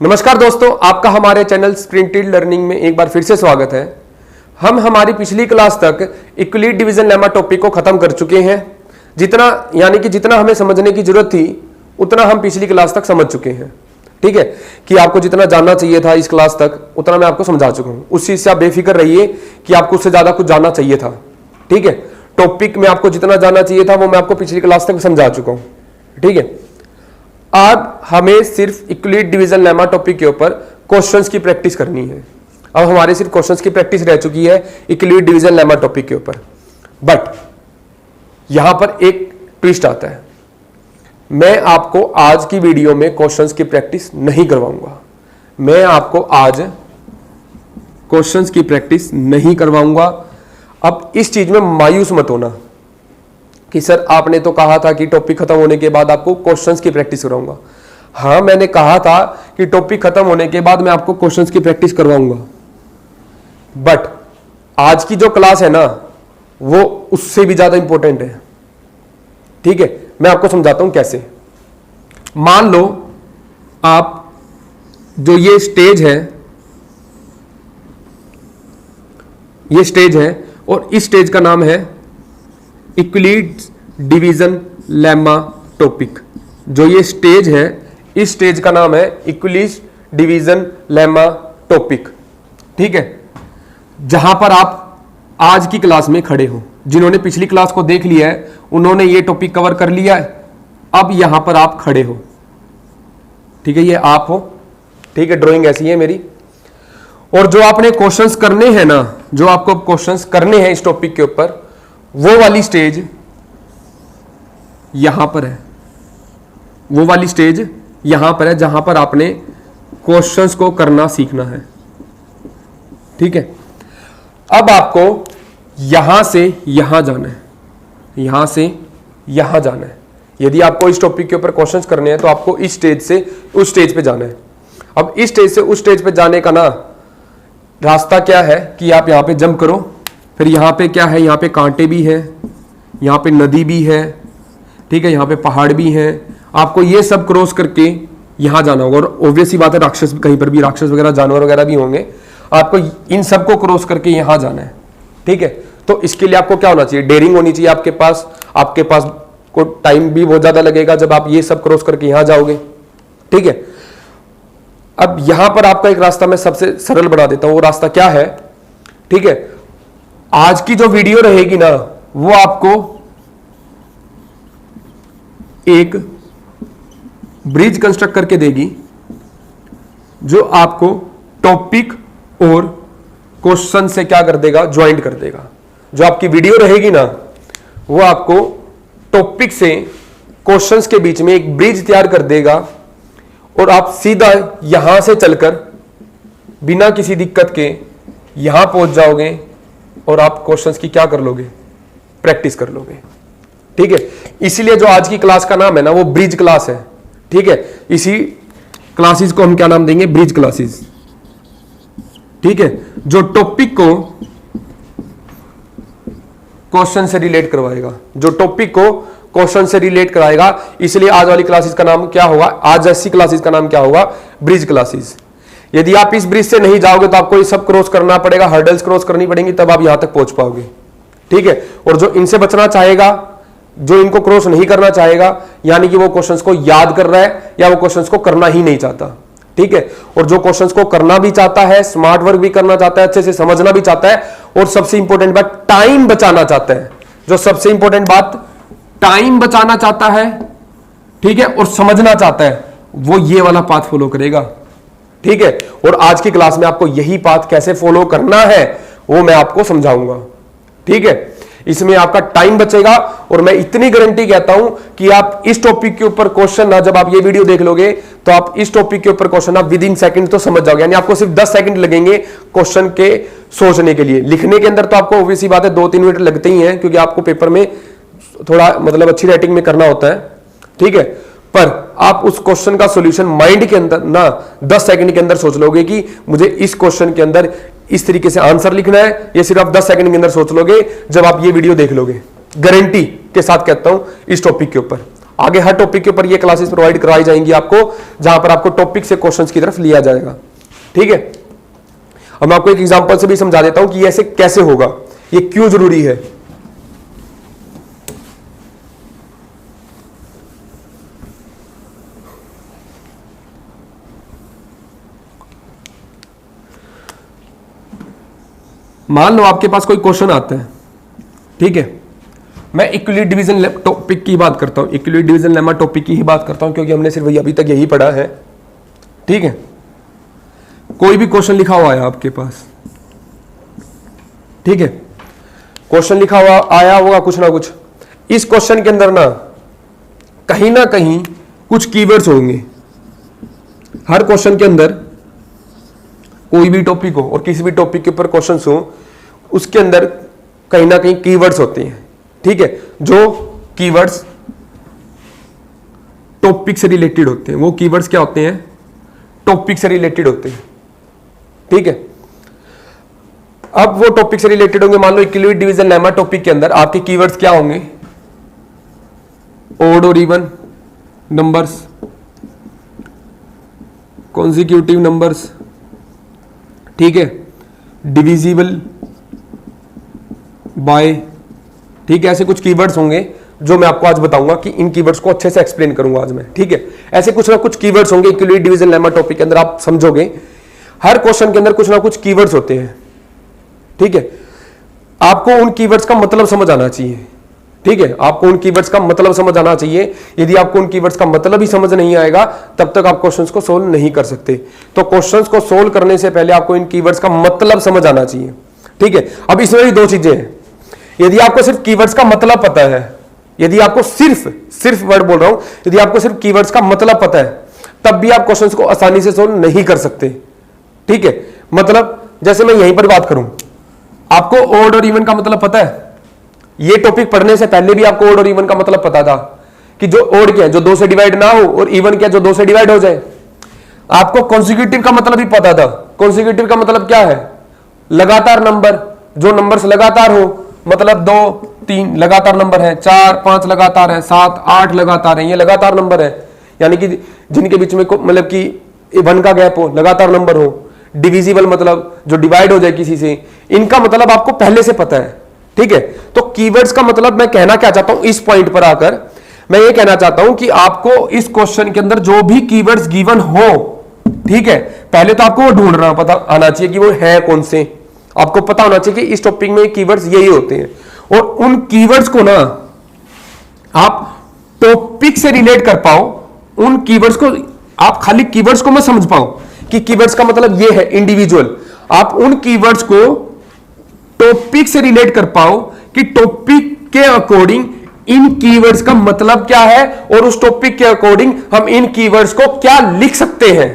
नमस्कार दोस्तों, आपका हमारे चैनल स्प्रिंटेड लर्निंग में एक बार फिर से स्वागत है। हम हमारी पिछली क्लास तक इक्विलिब्रियम डिवीजन लेमा टॉपिक को खत्म कर चुके हैं। जितना हमें समझने की जरूरत थी उतना हम पिछली क्लास तक समझ चुके हैं। ठीक है कि आपको जितना जानना चाहिए था इस क्लास तक उतना मैं आपको समझा चुका हूं। उस चीज से आप बेफिक्र रहिए कि आपको उससे ज्यादा कुछ जानना चाहिए था। ठीक है, टॉपिक में आपको जितना जानना चाहिए था वो मैं आपको पिछली क्लास तक समझा चुका हूं। ठीक है, आज हमें सिर्फ इक्विलिब्रियम डिवीजन लेमा टॉपिक के ऊपर क्वेश्चंस की प्रैक्टिस करनी है। अब हमारे सिर्फ क्वेश्चंस की प्रैक्टिस रह चुकी है इक्विलिब्रियम डिवीजन लेमा टॉपिक के ऊपर, बट यहां पर एक ट्विस्ट आता है। मैं आपको आज की वीडियो में क्वेश्चंस की प्रैक्टिस नहीं करवाऊंगा। मैं आपको आज क्वेश्चंस की प्रैक्टिस नहीं करवाऊंगा। अब इस चीज में मायूस मत होना कि सर आपने तो कहा था कि टॉपिक खत्म होने के बाद आपको क्वेश्चंस की प्रैक्टिस करवाऊंगा। हाँ, मैंने कहा था कि टॉपिक खत्म होने के बाद मैं आपको क्वेश्चंस की प्रैक्टिस करवाऊंगा, बट आज की जो क्लास है ना वो उससे भी ज्यादा इंपॉर्टेंट है। ठीक है, मैं आपको समझाता हूं कैसे। मान लो आप जो ये स्टेज है और इस स्टेज का नाम है इक्विलिब्रियम डिवीजन लेमा टॉपिक। जो ये स्टेज है इस स्टेज का नाम है इक्विलिब्रियम डिवीजन लेमा टॉपिक। ठीक है, जहां पर आप आज की क्लास में खड़े हो, जिन्होंने पिछली क्लास को देख लिया है उन्होंने ये टॉपिक कवर कर लिया है। अब यहां पर आप खड़े हो। ठीक है, ये आप हो। ठीक है, ड्राइंग ऐसी है मेरी। और जो आपने क्वेश्चंस करने हैं ना, जो आपको क्वेश्चंस करने हैं इस टॉपिक के ऊपर, वो वाली स्टेज यहां पर है। वो वाली स्टेज यहां पर है जहां पर आपने क्वेश्चंस को करना सीखना है। ठीक है, अब आपको यहां से यहां जाना है, यहां से यहां जाना है। यदि आपको इस टॉपिक के ऊपर क्वेश्चंस करने हैं तो आपको इस स्टेज से उस स्टेज पे जाना है। अब इस स्टेज से उस स्टेज पे जाने का ना रास्ता क्या है कि आप यहां पे जंप करो। फिर यहां पे क्या है, यहां पे कांटे भी हैं, यहां पे नदी भी है। ठीक है, यहां पे पहाड़ भी हैं। आपको ये सब क्रॉस करके यहां जाना होगा। और ऑब्वियस ही बात है, राक्षस कहीं पर भी राक्षस वगैरह जानवर वगैरह भी होंगे। आपको इन सबको क्रॉस करके यहां जाना है। ठीक है, तो इसके लिए आपको क्या होना चाहिए, डेयरिंग होनी चाहिए आपके पास को टाइम भी बहुत ज्यादा लगेगा जब आप ये सब क्रॉस करके यहां जाओगे। ठीक है, अब यहां पर आपका एक रास्ता मैं सबसे सरल बना देता हूं। वो रास्ता क्या है, ठीक है, आज की जो वीडियो रहेगी ना वो आपको एक ब्रिज कंस्ट्रक्ट करके देगी जो आपको टॉपिक और क्वेश्चन से क्या कर देगा, ज्वाइंट कर देगा। जो आपकी वीडियो रहेगी ना वो आपको टॉपिक से क्वेश्चंस के बीच में एक ब्रिज तैयार कर देगा और आप सीधा यहां से चलकर बिना किसी दिक्कत के यहां पहुंच जाओगे और आप क्वेश्चंस की क्या कर लोगे, प्रैक्टिस कर लोगे। ठीक है, इसीलिए जो आज की क्लास का नाम है ना वो ब्रिज क्लास है। ठीक है, इसी क्लासेस को हम क्या नाम देंगे, ब्रिज क्लासेस। ठीक है, जो टॉपिक को क्वेश्चन से रिलेट करवाएगा, जो टॉपिक को क्वेश्चन से रिलेट कराएगा। इसलिए आज वाली क्लासेस का नाम क्या होगा, आज ऐसी क्लासेस का नाम क्या होगा, ब्रिज क्लासेस। यदि आप इस ब्रिज से नहीं जाओगे तो आपको ये सब क्रॉस करना पड़ेगा, हर्डल्स क्रॉस करनी पड़ेंगी, तब आप यहां तक पहुंच पाओगे। ठीक है, और जो इनसे बचना चाहेगा, जो इनको क्रॉस नहीं करना चाहेगा, यानी कि वो क्वेश्चंस को याद कर रहा है या वो क्वेश्चंस को करना ही नहीं चाहता। ठीक है, और जो क्वेश्चंस को करना भी चाहता है, स्मार्ट वर्क भी करना चाहता है, अच्छे से समझना भी चाहता है, और सबसे इंपॉर्टेंट बात टाइम बचाना चाहता है। जो सबसे इंपॉर्टेंट बात, टाइम बचाना चाहता है, ठीक है, और समझना चाहता है, वो ये वाला पाथ फॉलो करेगा। ठीक है, और आज की क्लास में आपको यही पाथ कैसे फॉलो करना है वो मैं आपको समझाऊंगा। ठीक है, इसमें आपका टाइम बचेगा और मैं इतनी गारंटी कहता हूं कि आप इस टॉपिक के ऊपर क्वेश्चन ना, जब आप ये वीडियो देख लोगे तो आप इस टॉपिक के ऊपर क्वेश्चन आप विद इन सेकंड तो समझ जाओगे। यानी आपको सिर्फ 10 सेकंड लगेंगे क्वेश्चन के सोचने के लिए। लिखने के अंदर तो आपको ऑब्वियसली बात है 2-3 मिनट लगते ही हैं, क्योंकि आपको पेपर में थोड़ा मतलब अच्छी राइटिंग में करना होता है। ठीक है, पर आप उस क्वेश्चन का सॉल्यूशन माइंड के अंदर ना 10 सेकंड के अंदर सोच लोगे कि मुझे इस क्वेश्चन के अंदर इस तरीके से आंसर लिखना है। ये सिर्फ आप 10 सेकंड के अंदर सोच लोगे जब आप ये वीडियो देख लोगे। गारंटी के साथ कहता हूं इस टॉपिक के ऊपर। आगे हर टॉपिक के ऊपर ये क्लासेस प्रोवाइड करवाई जाएंगी आपको, जहां पर आपको टॉपिक से क्वेश्चंस की तरफ लिया जाएगा। ठीक है, अब मैं आपको एक एग्जांपल से भी समझा देता हूं कि ये ऐसे कैसे होगा, ये क्यों जरूरी है। मान लो आपके पास कोई क्वेश्चन आता है, ठीक है, मैं इक्विलिब्रियम डिवीजन टॉपिक की बात करता हूं, इक्विलिब्रियम डिवीजन लेमा टॉपिक की ही बात करता हूं, क्योंकि हमने सिर्फ अभी तक यही पढ़ा है। ठीक है, कोई भी क्वेश्चन लिखा हुआ है आपके पास, ठीक है, क्वेश्चन लिखा हुआ आया होगा कुछ ना कुछ, इस क्वेश्चन के अंदर ना कहीं कुछ कीवर्ड्स होंगे। हर क्वेश्चन के अंदर कोई भी टॉपिक हो और किसी भी टॉपिक के ऊपर क्वेश्चंस हो, उसके अंदर कहीं ना कहीं कीवर्ड्स होते हैं। ठीक है, जो कीवर्ड्स टॉपिक से रिलेटेड होते हैं, वो कीवर्ड्स क्या होते हैं, टॉपिक से रिलेटेड होते हैं। ठीक है, अब वो टॉपिक से रिलेटेड होंगे। मान लो इक्विलिब्रियम डिवीजन लेमा टॉपिक के अंदर आपके कीवर्ड्स क्या होंगे, ओड और इवन नंबर्स, कॉन्जिक्यूटिव नंबर्स, ठीक है, डिविजिबल बाय, ठीक है, ऐसे कुछ कीवर्ड्स होंगे जो मैं आपको आज बताऊंगा कि इन कीवर्ड्स को अच्छे से एक्सप्लेन करूंगा आज मैं। ठीक है, ऐसे कुछ ना कुछ कीवर्ड्स होंगे इक्विलिब्रियम डिवीजन लेमा टॉपिक के अंदर, आप समझोगे। हर क्वेश्चन के अंदर कुछ ना कुछ कीवर्ड्स होते हैं। ठीक है, आपको उन कीवर्ड्स का मतलब समझ आना चाहिए। ठीक है, आपको उन कीवर्ड्स का मतलब समझ आना चाहिए। यदि आपको उन कीवर्ड्स का मतलब ही समझ नहीं आएगा, तब तक आप क्वेश्चंस को सोल्व नहीं कर सकते। तो क्वेश्चंस को सोल्व करने से पहले आपको इन कीवर्ड्स का मतलब समझ आना चाहिए। ठीक है, अब इसमें भी दो चीजें हैं। यदि आपको सिर्फ कीवर्ड्स का मतलब पता है, यदि आपको सिर्फ वर्ड बोल रहा हूं, यदि आपको सिर्फ कीवर्ड्स का मतलब पता है, तब भी आप क्वेश्चंस को आसानी से सोल्व नहीं कर सकते। ठीक है, मतलब जैसे मैं यहीं पर बात करूं, आपको ओड और इवन का मतलब पता है। ये टॉपिक पढ़ने से पहले भी आपको ओड और इवन का मतलब पता था कि जो ओड क्या है, जो 2 से डिवाइड ना हो, और इवन क्या, जो 2 से डिवाइड हो जाए। आपको कॉन्सिक्यूटिव का मतलब भी पता था। कॉन्सिक्यूटिव का मतलब क्या है, लगातार नंबर, जो नंबर्स लगातार हो, मतलब 2 3 लगातार नंबर है, 4 5 लगातार है, 7 8 लगातार है, ये लगातार नंबर है। यानी कि जिनके बीच में मतलब कि 1 का गैप हो, लगातार नंबर हो। डिविजिबल मतलब जो डिवाइड हो जाए किसी से, इनका मतलब आपको पहले से पता है। ठीक है, तो कीवर्ड्स का मतलब मैं कहना क्या चाहता हूं, इस पॉइंट पर आकर मैं ये कहना चाहता हूं कि आपको इस क्वेश्चन के अंदर जो भी कीवर्ड्स गिवन हो, ठीक है, पहले तो आपको वो ढूंढना पता आना चाहिए कि वो है कौन से। आपको पता होना चाहिए कि इस टॉपिक में कीवर्ड्स यही होते हैं, और उन कीवर्ड्स को ना आप टॉपिक से रिलेट कर पाओ। उन कीवर्ड्स को आप खाली कीवर्ड्स को मैं समझ पाऊं कि कीवर्ड्स का मतलब ये है इंडिविजुअल। आप उन कीवर्ड्स को टॉपिक से रिलेट कर पाओ कि टॉपिक के अकॉर्डिंग इन कीवर्ड्स का मतलब क्या है, और उस टॉपिक के अकॉर्डिंग हम इन कीवर्ड्स को क्या लिख सकते हैं।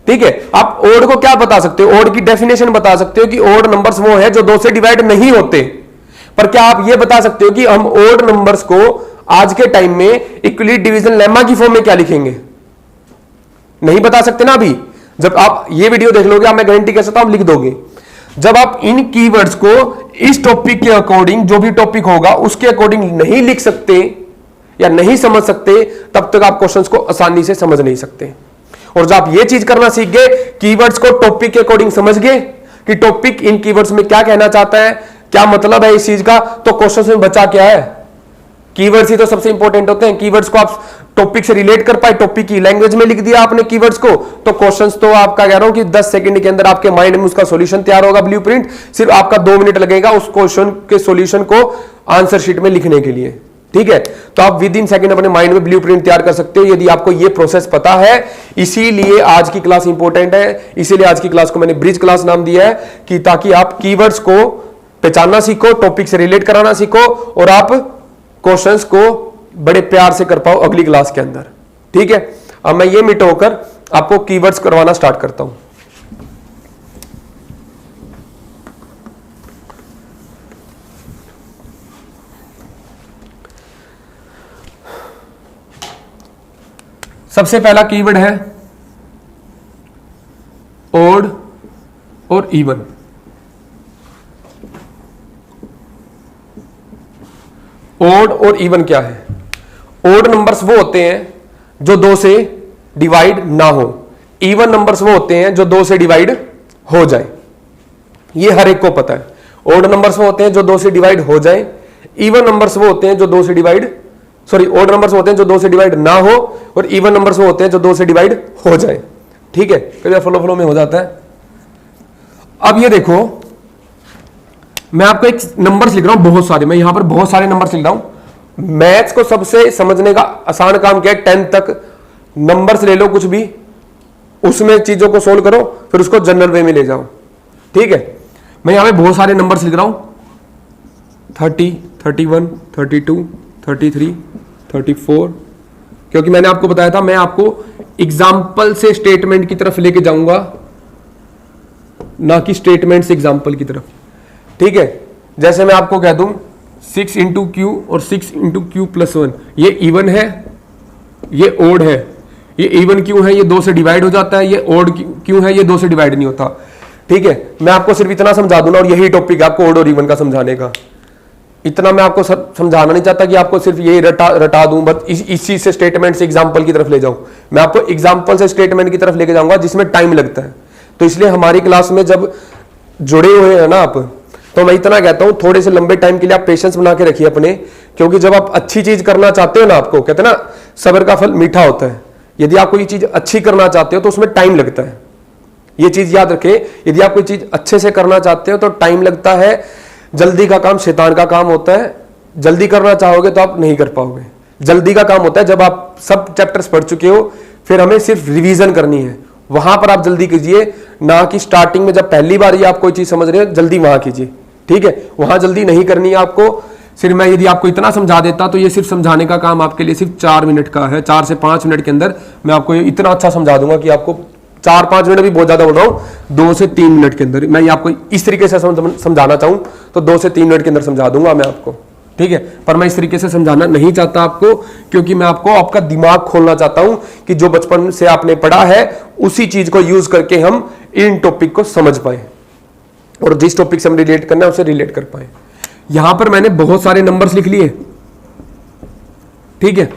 ठीक है, आप ओड को क्या बता सकते हो, ओड की डेफिनेशन बता सकते हो कि ओड नंबर्स वो है जो 2 से डिवाइड नहीं होते। पर क्या आप ये बता सकते हो कि हम ओड नंबर्स को आज के टाइम में इक्विलिब्रियम डिवीजन लेमा की फॉर्म में क्या लिखेंगे? नहीं बता सकते ना। अभी जब आप ये वीडियो देख लोगे, आप मैं गारंटी कह सकता हूं आप लिख दोगे। जब आप इन कीवर्ड्स को इस टॉपिक के अकॉर्डिंग, जो भी टॉपिक होगा उसके अकॉर्डिंग नहीं लिख सकते या नहीं समझ सकते, तब तक आप क्वेश्चंस को आसानी से समझ नहीं सकते। और जब आप ये चीज करना सीख गए, कीवर्ड्स को टॉपिक के अकॉर्डिंग समझ गए कि टॉपिक इन कीवर्ड्स में क्या कहना चाहता है, क्या मतलब है इस चीज का, तो क्वेश्चंस में बचा क्या है? कीवर्ड्स ही तो सबसे इंपॉर्टेंट होते हैं। कीवर्ड्स को आप टॉपिक से रिलेट कर पाए, टॉपिक की लैंग्वेज में लिख दिया आपने कीवर्ड्स को, तो क्वेश्चंस तो आपका कह रहा हूं कि 10 सेकंड के अंदर आपके माइंड में उसका सॉल्यूशन तैयार होगा, ब्लूप्रिंट। सिर्फ आपका 2 मिनट लगेगा उस क्वेश्चन के सॉल्यूशन को आंसर शीट में लिखने के लिए। ठीक है, तो आप विद इन सेकंड अपने माइंड में ब्लूप्रिंट तैयार कर सकते हो यदि आपको ये प्रोसेस पता है। इसीलिए आज की क्लास इंपॉर्टेंट है, इसीलिए आज की क्लास को मैंने ब्रिज क्लास नाम दिया है, कि ताकि आप कीवर्ड्स को पहचानना सीखो, टॉपिक से रिलेट कराना सीखो, और आप क्वेश्चंस को बड़े प्यार से कर पाओ अगली क्लास के अंदर। ठीक है, अब मैं ये मिटाकर आपको कीवर्ड्स करवाना स्टार्ट करता हूं। सबसे पहला कीवर्ड है ओड और इवन। ओड और इवन क्या है? ओड नंबर्स वो होते हैं जो 2 से डिवाइड ना हो, इवन नंबर्स वो होते हैं जो 2 से डिवाइड हो जाए। ये हर एक को पता है। ओड नंबर्स वो होते हैं जो 2 से डिवाइड हो जाए, इवन नंबर्स वो होते हैं जो 2 से डिवाइड ओड नंबर्स होते हैं जो 2 से डिवाइड ना हो, और इवन नंबर्स वो होते हैं जो 2 से डिवाइड हो जाए। ठीक है, कई फ्लो में हो जाता है। अब ये देखो, मैं आपको एक नंबर्स लिख रहा हूं बहुत सारे, मैं यहां पर बहुत सारे नंबर्स लिख रहा हूं। मैथ्स को सबसे समझने का आसान काम क्या है, 10 तक नंबर्स ले लो कुछ भी, उसमें चीजों को सोल्व करो, फिर उसको जनरल वे में ले जाओ। ठीक है, मैं यहां पे बहुत सारे नंबर्स लिख रहा हूं, 30, 31, 32, 33, 34, क्योंकि मैंने आपको बताया था मैं आपको एग्जाम्पल से स्टेटमेंट की तरफ लेके जाऊंगा, ना कि स्टेटमेंट से एग्जाम्पल की तरफ। ठीक है, जैसे मैं आपको कह दूं 6 इंटू क्यू और 6 इंटू क्यू प्लस 1, ये इवन है, ये ओड है। ये इवन क्यों है, ये 2 से डिवाइड हो जाता है, ये ओड क्यों है, ये 2 से डिवाइड नहीं होता। ठीक है, मैं आपको सिर्फ इतना समझा दूं ना, और यही टॉपिक है आपको ओड और इवन का समझाने का। इतना मैं आपको समझाना नहीं चाहता कि आपको सिर्फ ये रटा दूं, बस इस चीज से स्टेटमेंट से एग्जांपल की तरफ ले जाऊं। मैं आपको एग्जांपल से स्टेटमेंट की तरफ लेके जाऊंगा जिसमें टाइम लगता है। तो इसलिए हमारी क्लास में जब जुड़े हुए हैं ना आप, तो मैं इतना कहता हूं थोड़े से लंबे टाइम के लिए आप पेशेंस बना के रखिए अपने, क्योंकि जब आप अच्छी चीज करना चाहते हो ना, आपको कहते हैं ना सब्र का फल मीठा होता है। यदि आप कोई चीज अच्छी करना चाहते हो तो उसमें टाइम लगता है। ये चीज याद रखें, यदि आप कोई चीज अच्छे से करना चाहते हो तो टाइम लगता है। जल्दी का काम शैतान का काम होता है। जल्दी करना चाहोगे तो आप नहीं कर पाओगे। जल्दी का काम होता है जब आप सब चैप्टर्स पढ़ चुके हो, फिर हमें सिर्फ रिवीजन करनी है, वहां पर आप जल्दी कीजिए, ना कि स्टार्टिंग में जब पहली बार ही आप कोई चीज समझ रहे हो जल्दी वहां कीजिए। ठीक है, वहां जल्दी नहीं करनी है आपको। सिर्फ मैं यदि आपको इतना समझा देता तो ये सिर्फ समझाने का काम आपके लिए सिर्फ 4 मिनट का है। 4 से 5 मिनट के अंदर मैं आपको इतना अच्छा समझा दूंगा कि आपको 4-5 मिनट भी बहुत ज्यादा बोल रहा हूं, 2 से 3 मिनट के अंदर मैं आपको इस तरीके से समझाना चाहूं तो 2 से 3 मिनट के अंदर समझा दूंगा मैं आपको। ठीक है, पर मैं इस तरीके से समझाना नहीं चाहता आपको, क्योंकि मैं आपको आपका दिमाग खोलना चाहता हूं कि जो बचपन से आपने पढ़ा है उसी चीज को यूज करके हम इन टॉपिक को समझ पाए, और जिस टॉपिक से हम रिलेट करना है उसे रिलेट कर पाए। यहां पर मैंने बहुत सारे नंबर्स लिख लिए। ठीक है,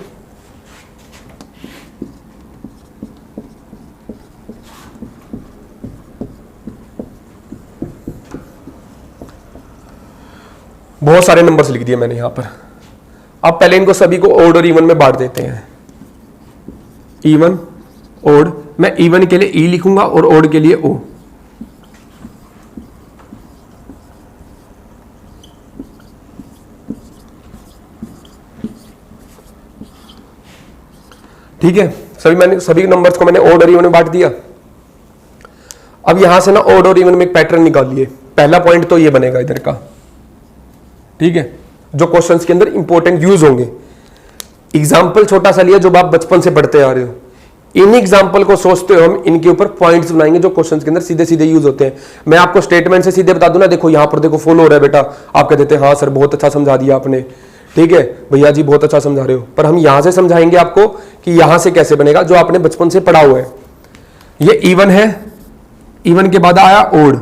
बहुत सारे नंबर्स लिख दिए मैंने यहां पर। अब पहले इनको सभी को ओड और इवन में बांट देते हैं। इवन, ओड, मैं इवन के लिए ई लिखूंगा और ओड के लिए ओ। ठीक है, सभी नंबर्स को मैंने ओड और इवन में बांट दिया। अब यहां से ना ओड और इवन में एक पैटर्न निकालिए। पहला पॉइंट तो ये बनेगा इधर का। ठीक है, जो क्वेश्चंस के अंदर इंपॉर्टेंट यूज होंगे। एग्जाम्पल छोटा सा लिया जो आप बचपन से पढ़ते आ रहे हो, इन एग्जाम्पल को सोचते हो हम इनके ऊपर पॉइंट्स बनाएंगे जो क्वेश्चंस के अंदर सीधे सीधे यूज होते हैं। मैं आपको स्टेटमेंट से सीधे बता दूं ना, देखो यहां पर देखो फॉलो हो रहा है बेटा, आप कह देते हैं हाँ सर बहुत अच्छा समझा दिया आपने, ठीक है भैया जी बहुत अच्छा समझा रहे हो, पर हम यहां से समझाएंगे आपको कि यहां से कैसे बनेगा जो आपने बचपन से पढ़ा हुआ है। ये इवन है, इवन के बाद आया ओड,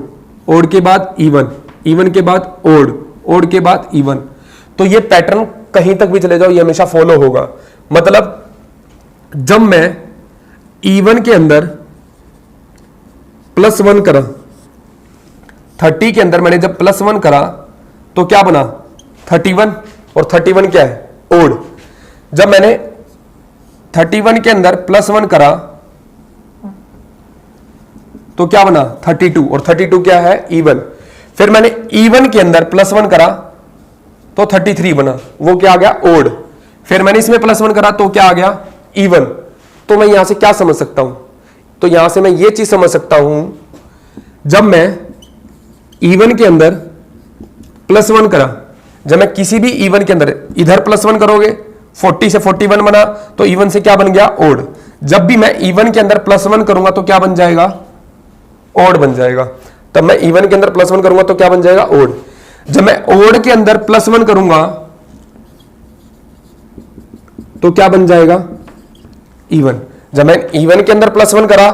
ओड के बाद इवन, इवन के बाद ओड, ओड के बाद इवन। तो ये पैटर्न कहीं तक भी चले जाओ ये हमेशा फॉलो होगा। मतलब जब मैं इवन के अंदर +1 करा, 30 के अंदर मैंने जब +1 करा तो क्या बना 31, और 31 क्या है ओड। जब मैंने 31 के अंदर +1 करा तो क्या बना 32, और 32 क्या है इवन। फिर मैंने इवन के अंदर +1 करा तो 33 बना, वो क्या आ गया ओड। फिर मैंने इसमें +1 करा तो क्या आ गया इवन। तो मैं यहां से क्या समझ सकता हूं, तो यहां से मैं ये चीज समझ सकता हूं, जब मैं इवन के अंदर +1 करा, जब मैं किसी भी इवन के अंदर इधर +1 करोगे 40 से 41 बना तो इवन से क्या बन गया ओड। जब भी मैं इवन के अंदर +1 करूंगा तो क्या बन जाएगा ओड बन जाएगा। तब मैं इवन के अंदर +1 करूंगा तो क्या बन जाएगा ओड। जब मैं ओड के अंदर +1 करूंगा तो क्या बन जाएगा इवन। जब मैं इवन के अंदर +1 करा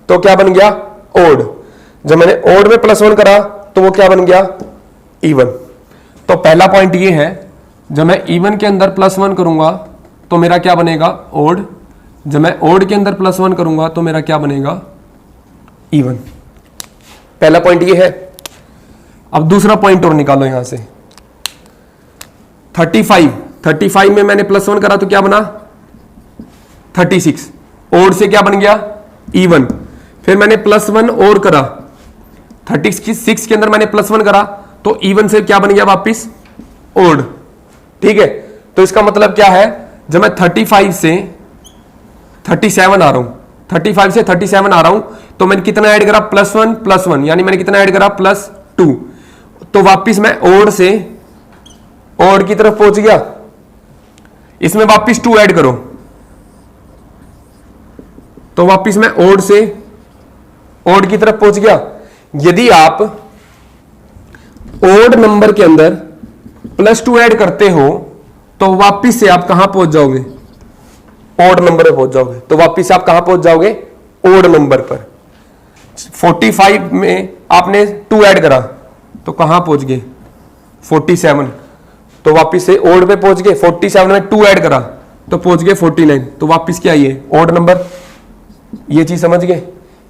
तो क्या बन गया ओड। जब मैंने ओड में +1 करा तो वो क्या बन गया इवन। तो पहला पॉइंट ये है, जब मैं इवन के अंदर +1 करूंगा तो मेरा क्या बनेगा ओड। जब मैं ओड के अंदर +1 करूंगा तो मेरा क्या बनेगा इवन। पहला पॉइंट ये है। अब दूसरा पॉइंट और निकालो यहां से। 35 में मैंने +1 करा तो क्या बना 36। ओड से क्या बन गया इवन। फिर मैंने +1 और करा 36 के अंदर मैंने +1 करा तो इवन से क्या बन गया वापिस ओड। ठीक है, तो इसका मतलब क्या है, जब मैं 35 से 37 आ रहा हूं, 35 से 37 आ रहा हूं तो मैंने कितना ऐड करा +1 यानी मैंने कितना ऐड करा +2। तो वापिस मैं ओड से ओड की तरफ पहुंच गया। इसमें वापिस 2 ऐड करो तो वापिस मैं ओड से ओड की तरफ पहुंच गया। यदि आप ओड नंबर के अंदर +2 ऐड करते हो तो वापिस से आप कहां पहुंच जाओगे ओड नंबर पे पहुंच जाओगे। तो वापिस से आप कहां पहुंच जाओगे ओड नंबर पर। 45 में आपने 2 ऐड करा तो कहां पहुंच गए 47। तो वापिस से ओड पे पहुंच गए। 47 में 2 ऐड करा तो पहुंच गए 49। तो वापिस क्या ये ओड नंबर। ये चीज समझ गए।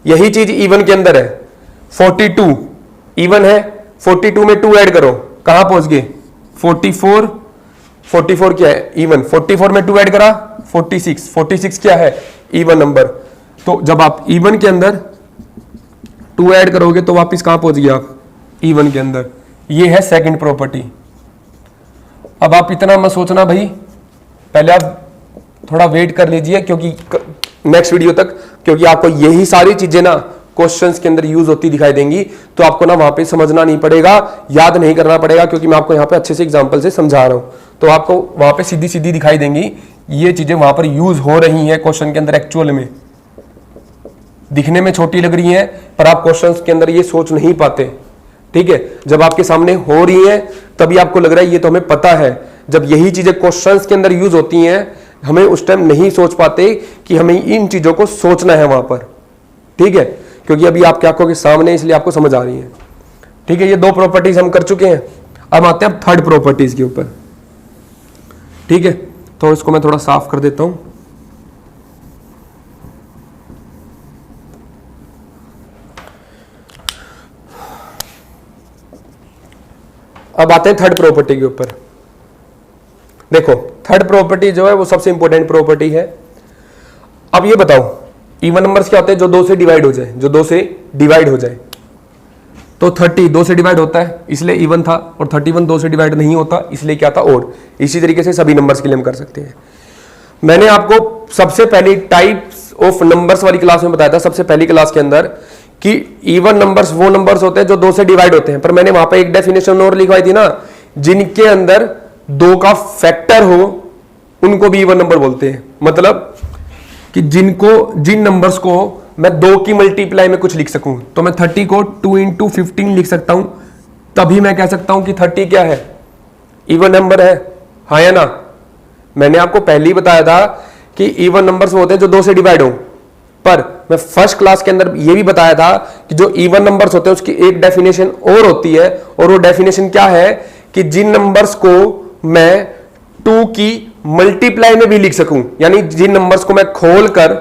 यही चीज इवन के अंदर है। 42 इवन है, 42 में 2 ऐड करो कहां पहुंच गए 44। 44 क्या है इवन। 44 में 2 ऐड करा 46 क्या है इवन नंबर। तो जब आप इवन के अंदर 2 ऐड करोगे तो वापिस कहां पहुंच गए आप इवन के अंदर। ये है सेकंड प्रॉपर्टी। अब आप इतना मत सोचना भाई, पहले आप थोड़ा वेट कर लीजिए क्योंकि नेक्स्ट वीडियो तक, क्योंकि आपको यही सारी चीजें ना क्वेश्चंस के अंदर यूज होती दिखाई देंगी। तो आपको ना वहां पे समझना नहीं पड़ेगा, याद नहीं करना पड़ेगा, क्योंकि मैं आपको यहां पे अच्छे से एग्जांपल से समझा रहा हूं। तो आपको वहां पे सीधी सीधी दिखाई देंगी। ये चीजें वहां पर यूज हो रही हैं क्वेश्चन के अंदर। एक्चुअल में दिखने में छोटी लग रही हैं पर आप क्वेश्चन के अंदर ये सोच नहीं पाते। ठीक है, जब आपके सामने हो रही है तभी आपको लग रहा है ये तो हमें पता है। जब यही चीजें क्वेश्चंस के अंदर यूज होती हैं हमें उस टाइम नहीं सोच पाते कि हमें इन चीजों को सोचना है वहां पर। ठीक है, क्योंकि अभी आपकी आंखों के सामने इसलिए आपको समझ आ रही है। ठीक है, ये 2 प्रॉपर्टीज हम कर चुके हैं। अब आते हैं थर्ड प्रॉपर्टीज के ऊपर। ठीक है, तो इसको मैं थोड़ा साफ कर देता हूं। अब आते हैं थर्ड प्रॉपर्टी के ऊपर। देखो थर्ड प्रॉपर्टी जो है वो सबसे इंपॉर्टेंट प्रॉपर्टी है। अब ये बताओ इवन नंबर्स क्या होते हैं जो 2 से डिवाइड हो जाए, जो 2 से डिवाइड हो जाए। तो 30 2 से डिवाइड होता है इसलिए इवन था, और 31 2 से डिवाइड नहीं होता इसलिए क्या था ओड। इसी तरीके से सभी नंबर्स के लिए हम कर सकते हैं। मैंने आपको सबसे पहली टाइप्स ऑफ नंबर्स वाली क्लास में बताया था, सबसे पहली क्लास के अंदर, कि इवन नंबर्स वो नंबर्स होते हैं जो 2 से डिवाइड होते हैं। पर मैंने वहां पर एक डेफिनेशन और लिखवाई थी ना, जिनके अंदर 2 का फैक्टर हो उनको भी इवन नंबर बोलते हैं। मतलब कि जिन नंबर्स को मैं 2 की मल्टीप्लाई में कुछ लिख सकूं, तो मैं 30 को 2 × 15 लिख सकता हूं, तभी मैं कह सकता हूं कि 30 क्या है इवन नंबर है। हाँ या ना। मैंने आपको पहले ही बताया था कि इवन नंबर्स होते हैं जो 2 से डिवाइड हो। पर मैं फर्स्ट क्लास के अंदर यह भी बताया था कि जो इवन नंबर्स होते हैं उसकी एक डेफिनेशन और होती है, और वो डेफिनेशन क्या है कि जिन नंबर्स को मैं 2 की मल्टीप्लाई में भी लिख सकूं, यानी जिन नंबर्स को मैं खोलकर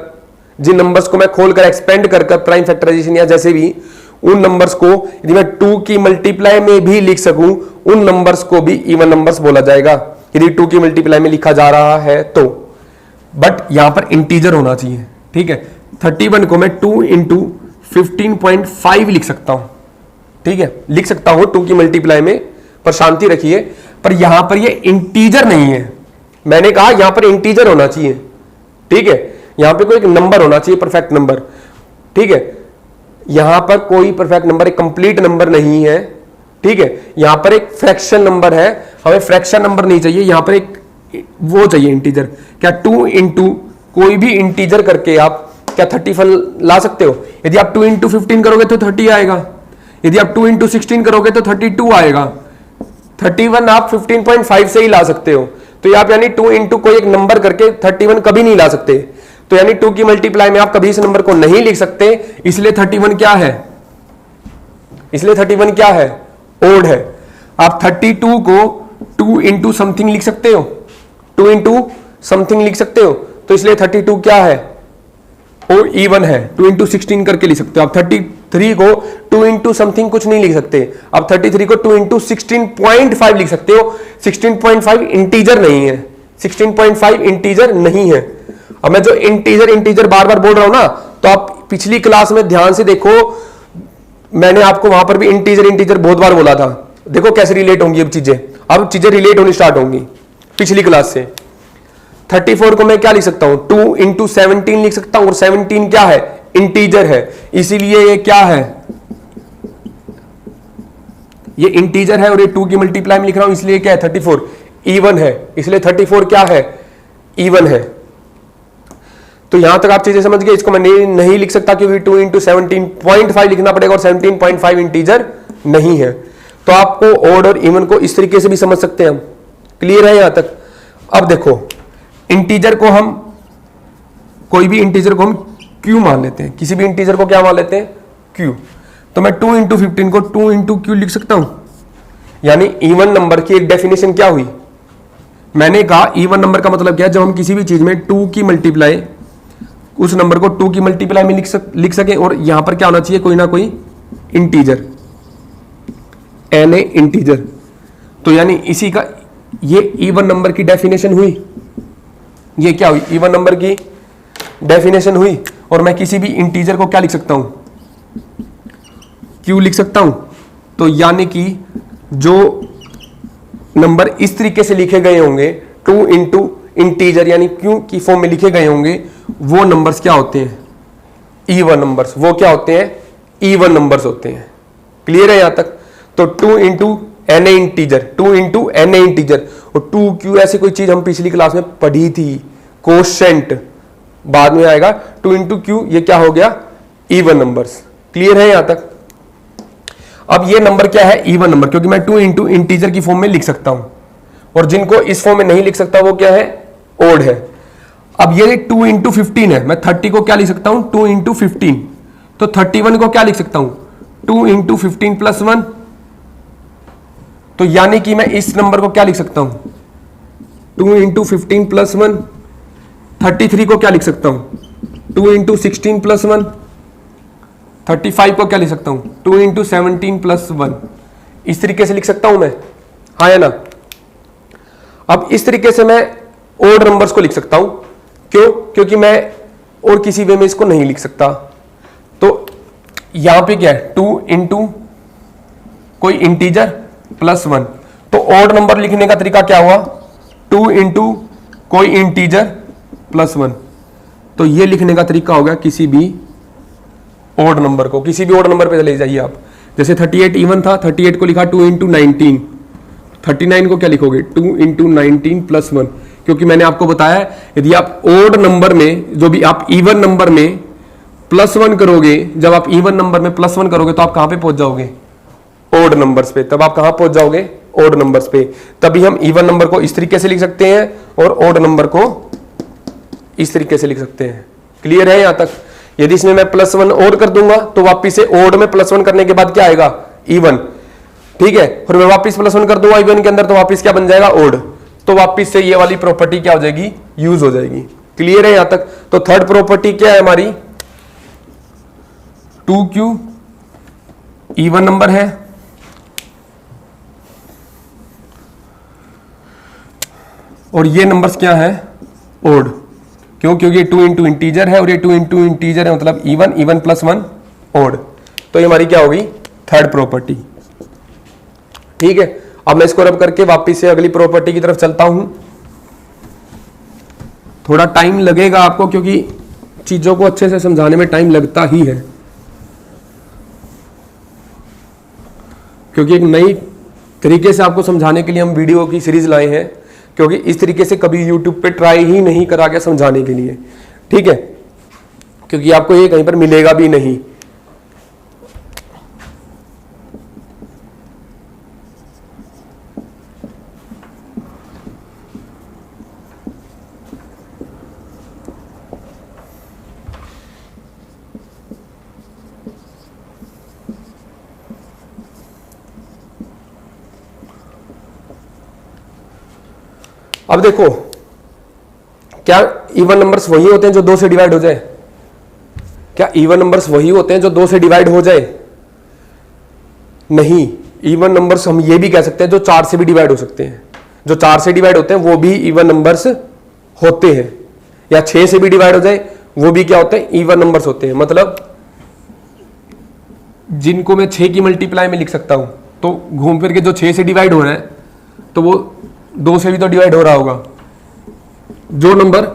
एक्सपेंड कर प्राइम फैक्टराइजेशन या जैसे भी, उन नंबर्स को यदि मैं 2 की मल्टीप्लाई में भी लिख सकूं, उन नंबर्स को भी इवन नंबर्स बोला जाएगा, यदि 2 की मल्टीप्लाई में लिखा जा रहा है तो। बट यहां पर इंटीजर होना चाहिए। ठीक है, 31 को मैं 2 × 15.5 लिख सकता हूं। ठीक है, लिख सकता हूं 2 की मल्टीप्लाई में, पर शांति रखिए, पर यहां पर ये इंटीजर नहीं है। मैंने कहा यहां पर इंटीजर होना चाहिए। ठीक है, यहां पे कोई एक नंबर होना चाहिए, परफेक्ट नंबर। ठीक है, यहां पर कोई परफेक्ट नंबर, एक कंप्लीट नंबर नहीं है। ठीक है, यहां पर एक फ्रैक्शन नंबर है, हमें फ्रैक्शन नंबर नहीं चाहिए, यहां पर एक वो चाहिए इंटीजर। क्या 2 × कोई भी इंटीजर करके आप क्या 30 ला सकते हो? यदि आप 2 × 15 करोगे तो 30 आएगा, यदि आप 2 × 16 करोगे तो 32 आएगा। 31 आप 15.5 से ही ला सकते हो। तो आप यानी 2 × कोई एक नंबर करके 31 कभी नहीं ला सकते। तो यानी 2 की मल्टीप्लाई में आप कभी इस नंबर को नहीं लिख सकते, इसलिए 31 क्या है? इसलिए 31 क्या है? ओड है। आप 32 को 2 × समथिंग लिख सकते हो, 2 × समथिंग लिख सकते हो, तो इसलिए 32 क्या है, वो इवन है, 2 इंटू 16 करके लिख सकते हो। आप 33 को 2 इंटू समथिंग कुछ नहीं लिख सकते, आप 33 को 2 इंटू 16.5 लिख सकते हो। 16.5 इंटीजर नहीं है, 16.5 इंटीजर नहीं है। अब मैं जो इंटीजर बार बार बोल रहा हूं ना, तो आप पिछली क्लास में ध्यान से देखो, मैंने आपको वहां पर भी इंटीजर बहुत बार बोला था। देखो कैसे रिलेट होंगी अब चीजें रिलेट होनी स्टार्ट होंगी पिछली क्लास से। 34 को मैं क्या लिख सकता हूं, 2 इंटू 17 लिख सकता हूं, और 17 क्या है, इंटीजर है, इसीलिए ये क्या है, ये इंटीजर है, और ये 2 की मल्टीप्लाई में लिख रहा हूं, इसलिए क्या है 34 इवन है, इसलिए 34 क्या है, इवन है। तो यहां तक आप चीजें समझ गए। इसको मैं नहीं लिख सकता क्योंकि 2 इंटू 17.5 लिखना पड़ेगा, और 17.5 इंटीजर नहीं है। तो आपको ऑड और इवन को इस तरीके से भी समझ सकते हैं हम। क्लियर है यहां तक। अब देखो, इंटीजर को हम, कोई भी इंटीजर को हम क्यू मान लेते हैं, किसी भी इंटीजर को क्या मान लेते हैं, क्यू। तो मैं 2 इंटू 15 को 2 इंटू क्यू लिख सकता हूं, यानी इवन नंबर की एक डेफिनेशन क्या हुई, मैंने कहा इवन नंबर का मतलब क्या है, जब हम किसी भी चीज में 2 की मल्टीप्लाई, उस नंबर को 2 की मल्टीप्लाई में लिख सके, और यहां पर क्या होना चाहिए, कोई ना कोई इंटीजर, एन ए इंटीजर। तो यानी इसी का ये इवन नंबर की डेफिनेशन हुई, ये क्या हुई, इवन नंबर की डेफिनेशन हुई। और मैं किसी भी इंटीजर को क्या लिख सकता हूं, क्यू लिख सकता हूं। तो यानी कि जो नंबर इस तरीके से लिखे गए होंगे, 2 इंटू इंटीजर यानी क्यू की फॉर्म में लिखे गए होंगे, वो नंबर्स क्या होते हैं, इवन नंबर्स। वो क्या होते हैं, इवन नंबर्स होते हैं। क्लियर है यहां तक। तो 2 into n a integer, 2 into n a integer, और 2 क्यू ऐसी कोई चीज हम पिछली क्लास में पढ़ी थी, कोशेंट बाद में आएगा। 2 इंटू क्यू ये क्या हो गया, इवन नंबर्स। क्लियर है यहां तक। अब ये नंबर क्या है, इवन नंबर, क्योंकि मैं 2 इंटू इंटीजर की फॉर्म में लिख सकता हूं, और जिनको इस फॉर्म में नहीं लिख सकता वो क्या है, ओड है। अब ये 2 इंटू 15 है, मैं 30 को क्या लिख सकता हूं, 2 इंटू 15। तो 31 को क्या लिख सकता हूं, 2 इंटू 15 प्लस 1। तो यानी कि मैं इस नंबर को क्या लिख सकता हूं, 2 इंटू 15 प्लस 1। 33 को क्या लिख सकता हूं, 2 इंटू 16 प्लस 1। 35 को क्या लिख सकता हूं, 2 इंटू 17 प्लस 1। इस तरीके से लिख सकता हूं मैं, हाँ या ना। अब इस तरीके से मैं ओड नंबर्स को लिख सकता हूं, क्यों, क्योंकि मैं और किसी वे में इसको नहीं लिख सकता। तो यहां पे क्या है, 2 इंटू कोई इंटीजर प्लस 1। तो ओड नंबर लिखने का तरीका क्या हुआ, 2 इंटू कोई इंटीजर प्लस 1। तो ये लिखने का तरीका हो गया किसी भी ओड नंबर को। किसी भी ओड नंबर पे चले जाइए आप, जैसे 38 इवन था, 38 को लिखा 2 इंटू 19। 39 को क्या लिखोगे, 2 इंटू 19 प्लस 1। क्योंकि मैंने आपको बताया यदि आप ओड नंबर में, जो भी आप इवन नंबर में प्लस 1 करोगे, जब आप इवन नंबर में प्लस 1 करोगे तो आप कहां पे पहुंच जाओगे, ओड नंबर्स पे। तब आप कहां पहुंच जाओगे, ओड नंबर्स पे। तभी हम इवन नंबर को इस तरीके से लिख सकते हैं और ओड नंबर को इस तरीके से लिख सकते हैं। क्लियर है यहां तक। यदि इसमें मैं प्लस 1 और कर दूंगा तो वापिस से ओड में प्लस 1 करने के बाद क्या आएगा, इवन। ठीक है, और मैं वापिस प्लस 1 कर दूंगा इवन के अंदर तो वापिस क्या बन जाएगा, ओड। तो वापिस से ये वाली प्रॉपर्टी क्या हो जाएगी, यूज हो जाएगी। क्लियर है यहां तक। तो थर्ड प्रॉपर्टी क्या है हमारी, 2q इवन नंबर है, और ये नंबर्स क्या है, ओड। क्यों, क्योंकि ये 2 इंटू इंटीजर है और ये 2 इंटू इंटीजर है, मतलब इवन, इवन प्लस 1 ओड। तो ये हमारी क्या होगी, थर्ड प्रॉपर्टी। ठीक है, अब मैं इसको रब करके वापिस से अगली प्रॉपर्टी की तरफ चलता हूं। थोड़ा टाइम लगेगा आपको, क्योंकि चीजों को अच्छे से समझाने में टाइम लगता ही है, क्योंकि एक नई तरीके से आपको समझाने के लिए हम वीडियो की सीरीज लाए हैं, क्योंकि इस तरीके से कभी यूट्यूब पे ट्राई ही नहीं करा गया समझाने के लिए। ठीक है, क्योंकि आपको ये कहीं पर मिलेगा भी नहीं। अब देखो, क्या इवन नंबर्स वही होते हैं जो 2 से डिवाइड हो जाए? क्या इवन नंबर्स वही होते हैं जो 2 से डिवाइड हो जाए? नहीं, इवन नंबर्स हम ये भी कह सकते हैं जो 4 से भी डिवाइड हो सकते हैं। जो 4 से डिवाइड होते हैं वो भी इवन नंबर्स होते हैं, या 6 से भी डिवाइड हो जाए वो भी क्या होते हैं? इवन नंबर्स होते हैं। मतलब जिनको मैं 6 की मल्टीप्लाई में लिख सकता हूं, तो घूम फिर के जो 6 से डिवाइड हो रहा है तो वो 2 से भी तो डिवाइड हो रहा होगा। जो नंबर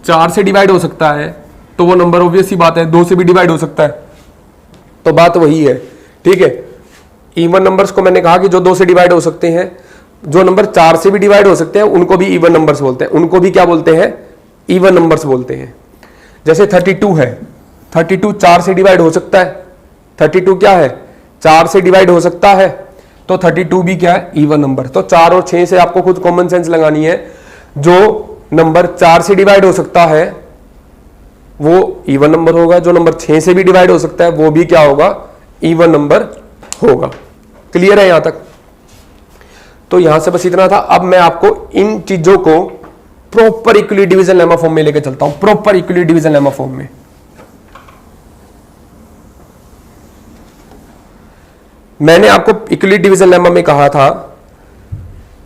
4 से डिवाइड हो सकता है तो वो नंबर ऑब्वियस सी बात है 2 से भी डिवाइड हो सकता है। तो बात वही है, ठीक है। इवन नंबर्स को मैंने कहा कि जो 2 से डिवाइड हो सकते हैं, जो नंबर 4 से भी डिवाइड हो सकते हैं उनको भी इवन नंबर्स बोलते हैं। उनको भी क्या बोलते हैं? इवन नंबर्स बोलते हैं। जैसे 32 है, 32 4 से डिवाइड हो सकता है। 32 क्या है? 4 से डिवाइड हो सकता है, तो 32 भी क्या है? Even number. तो 4 और 6 से आपको खुद कॉमन सेंस लगानी है। जो नंबर 4 से डिवाइड हो सकता है वो इवन नंबर होगा, जो नंबर 6 से भी डिवाइड हो सकता है वो भी क्या होगा? इवन नंबर होगा। क्लियर है यहां तक? तो यहां से बस इतना था। अब मैं आपको इन चीजों को proper equally division lemma form में लेके चलता हूं। Proper equally division lemma form में मैंने आपको इक्वली डिवीजन लेमा में कहा था,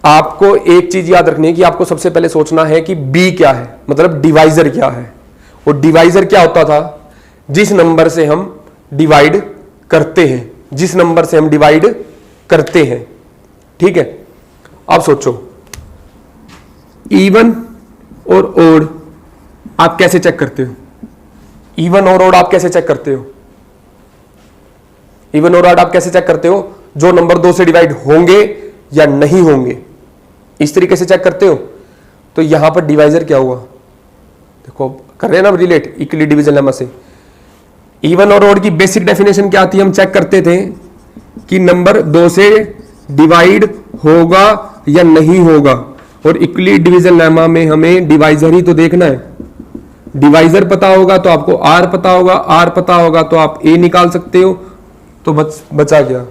आपको एक चीज याद रखनी है कि आपको सबसे पहले सोचना है कि बी क्या है, मतलब डिवाइजर क्या है। और डिवाइजर क्या होता था? जिस नंबर से हम डिवाइड करते हैं, जिस नंबर से हम डिवाइड करते हैं, ठीक है। अब सोचो, इवन और ओड आप कैसे चेक करते हो? इवन और ओड आप कैसे चेक करते हो? इवन और ओड आप कैसे चेक करते हो? जो नंबर 2 से डिवाइड होंगे या नहीं होंगे, इस तरीके से चेक करते हो। तो यहां पर डिवाइजर क्या हुआ? देखो, कर रहे हैं ना रिलेट इक्वली डिवीजन लेमा से। इवन और ओड की बेसिक डेफिनेशन क्या थी? हम चेक करते थे कि नंबर 2 से डिवाइड होगा या नहीं होगा। और इक्वली डिवीजन लेमा में हमें डिवाइजर ही तो देखना है। डिवाइजर पता होगा तो आपको आर पता होगा, आर पता होगा तो आप ए निकाल सकते हो। तो बचा गया।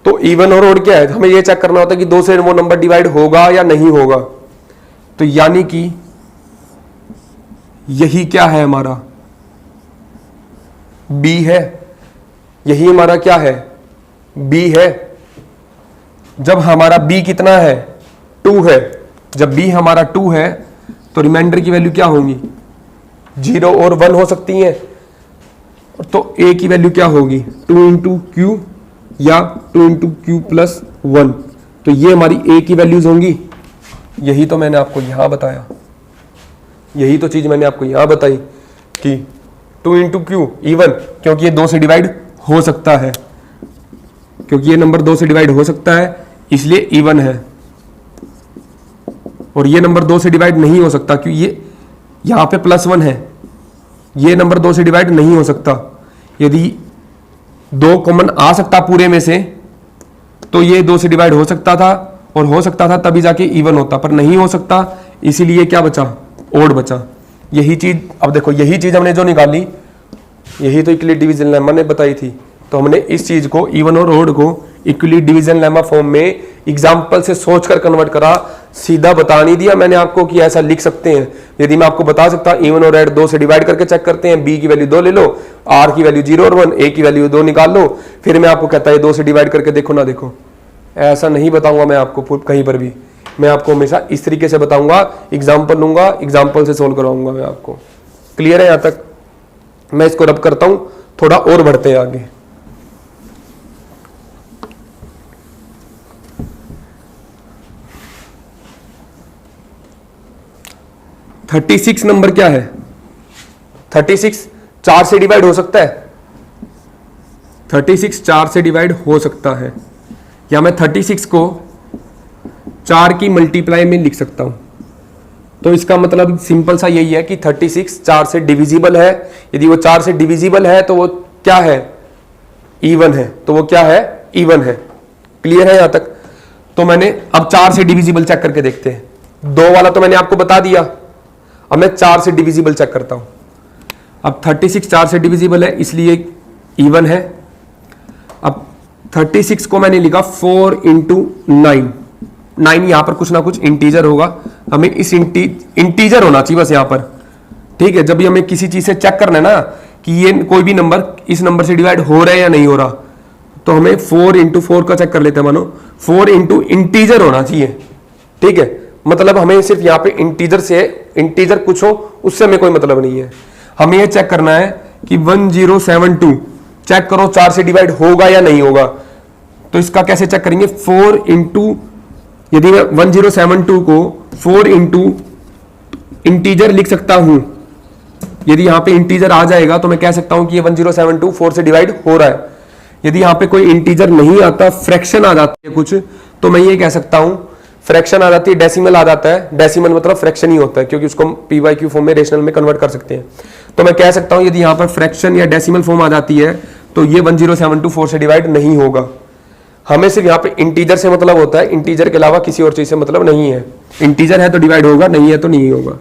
तो इवन और ओड क्या है? हमें यह चेक करना होता है कि 2 से वो नंबर डिवाइड होगा या नहीं होगा। तो यानी कि यही क्या है हमारा? बी है। यही हमारा क्या है? बी है। जब हमारा बी कितना है? 2 है। जब बी हमारा 2 है तो रिमाइंडर की वैल्यू क्या होगी? 0 और 1 हो सकती है। तो ए की वैल्यू क्या होगी? 2 इंटू क्यू या 2 इंटू क्यू प्लस 1। तो ये हमारी ए की वैल्यूज होंगी। यही तो मैंने आपको यहां बताया, यही तो चीज मैंने आपको यहां बताई कि 2 इंटू क्यू इवन, क्योंकि ये 2 से डिवाइड हो सकता है, क्योंकि ये नंबर 2 से डिवाइड हो सकता है इसलिए इवन है। और ये नंबर 2 से डिवाइड नहीं हो सकता क्योंकि ये यहां पे +1 है। ये नंबर 2 से डिवाइड नहीं हो सकता। यदि 2 कॉमन आ सकता पूरे में से तो ये 2 से डिवाइड हो सकता था, और हो सकता था तभी जाके इवन होता, पर नहीं हो सकता, इसीलिए क्या बचा? ओड बचा। यही चीज, अब देखो यही चीज हमने जो निकाली, यही तो इक्वली डिवीजन लेमा ने बताई थी। तो हमने इस चीज को, इवन और ओड को, इक्वली डिवीजन लेमा फॉर्म में एग्जाम्पल से सोचकर कन्वर्ट करा। सीधा बता नहीं दिया मैंने आपको कि ऐसा लिख सकते हैं। यदि मैं आपको बता सकता इवन और ओड 2 से डिवाइड करके चेक करते हैं, बी की वैल्यू 2 ले लो, आर की वैल्यू 0 और 1, ए की वैल्यू 2 निकाल लो, फिर मैं आपको कहता है 2 से डिवाइड करके देखो ना देखो, ऐसा नहीं बताऊंगा मैं आपको कहीं पर भी। मैं आपको हमेशा इस तरीके से बताऊंगा, एग्जाम्पल लूंगा, एग्जाम्पल से सोल्व करवाऊंगा मैं आपको। क्लियर है यहां तक? मैं इसको रब करता हूं, थोड़ा और बढ़ते हैं आगे। $36 नंबर क्या है? 36 4 से डिवाइड हो सकता है। 36 4 से डिवाइड हो सकता है, या मैं 36 को 4 की मल्टीप्लाई में लिख सकता हूं। तो इसका मतलब सिंपल सा यही है कि 36 4 से डिविजिबल है। यदि वो 4 से डिविजिबल है तो वो क्या है? इवन है। तो वो क्या है? इवन है। क्लियर है यहां तक? तो मैंने अब 4 से डिविजिबल चेक करके देखते हैं। 2 वाला तो मैंने आपको बता दिया, अब मैं 4 से डिविजिबल चेक करता हूं। अब 36 4 से डिविजिबल है इसलिए इवन है। अब 36 को मैंने लिखा 4 इंटू 9, 9 यहां पर कुछ ना कुछ इंटीजर होगा, हमें इस इंटीजर होना चाहिए बस यहां पर, ठीक है। जब भी हमें किसी चीज से चेक करना है ना कि ये कोई भी नंबर इस नंबर से डिवाइड हो रहा है या नहीं हो रहा, तो हमें 4 इंटू 4 का चेक कर लेते हैं। मानो 4 इंटू इंटीजर होना चाहिए, ठीक है। मतलब हमें सिर्फ यहाँ पे इंटीजर कुछ हो उससे हमें कोई मतलब नहीं है। हमें ये चेक करना है कि 1072 चेक करो 4 से डिवाइड होगा या नहीं होगा। तो इसका कैसे चेक करेंगे? 4 इंटू, यदि मैं 1072 को 4 इंटू इंटीजर लिख सकता हूं, यदि यहां पे इंटीजर आ जाएगा तो मैं कह सकता हूं कि ये 1072 4 से डिवाइड हो रहा है। यदि यहां पे कोई इंटीजर नहीं आता, फ्रैक्शन आ जाती है कुछ, तो मैं ये कह सकता हूं, फ्रैक्शन आ जाती है, डेसिमल आ जाता है। डेसिमल मतलब फ्रैक्शन ही होता है, क्योंकि उसको हम पी/क्यू फॉर्म में रेशनल में कन्वर्ट कर सकते हैं। तो मैं कह सकता हूं यदि यहां पर फ्रैक्शन या डेसिमल फॉर्म आ जाती है तो ये 1072 4 से डिवाइड नहीं होगा। हमें सिर्फ यहाँ पे इंटीजर से मतलब होता है, इंटीजर के अलावा किसी और चीज से मतलब नहीं है। इंटीजर है तो डिवाइड होगा, नहीं है तो नहीं होगा।